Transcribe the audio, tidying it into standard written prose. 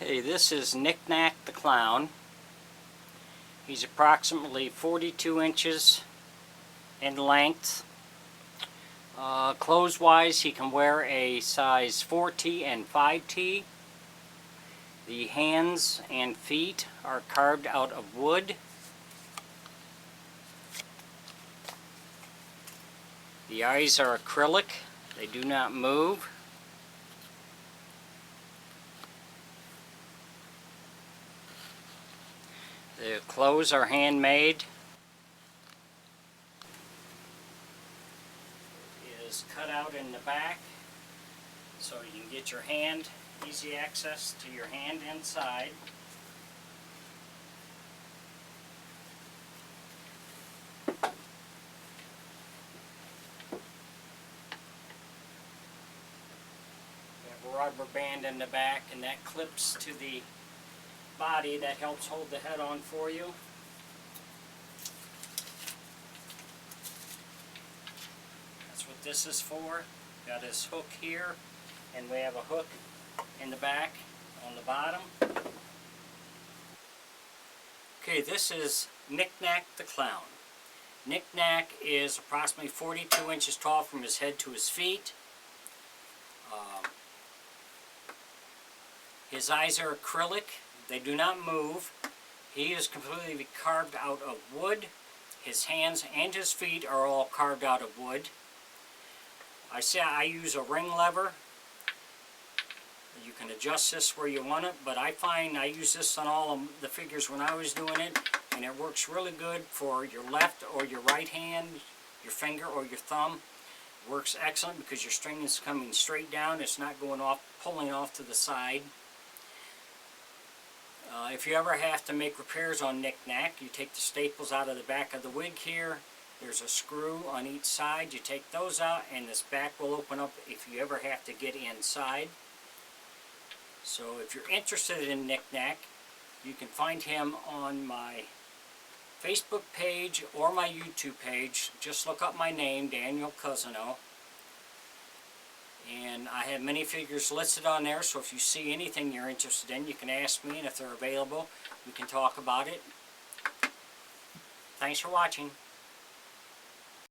Okay, this is Knack the Clown. He's approximately 42 inches in length. Clothes-wise, he can wear a size 4T and 5T. The hands and feet are carved out of wood. The eyes are acrylic. They do not move. The clothes are handmade. It is cut out in the back so you can get your hand, easy access to your hand inside. We have a rubber band in the back, and that clips to the body that helps hold the head on for you. That's what this is for. Got his hook here, and we have a hook in the back on the bottom. Okay, this is Knack the Clown. Knack is approximately 42 inches tall from his head to his feet. His eyes are acrylic. They do not move. He is completely carved out of wood. His hands and his feet are all carved out of wood. I use a ring lever. You can adjust this where you want it, but I find I use this on all of the figures when I was doing it, and it works really good for your left or your right hand, your finger or your thumb. It works excellent because your string is coming straight down. It's not going off, pulling off to the side. If you ever have to make repairs on Knack, you take the staples out of the back of the wig here. There's a screw on each side. You take those out and this back will open up if you ever have to get inside. So if you're interested in Knack, you can find him on my Facebook page or my YouTube page. Just look up my name, Daniel Cousino. And I have many figures listed on there, so if you see anything you're interested in, you can ask me, and if they're available, we can talk about it. Thanks for watching.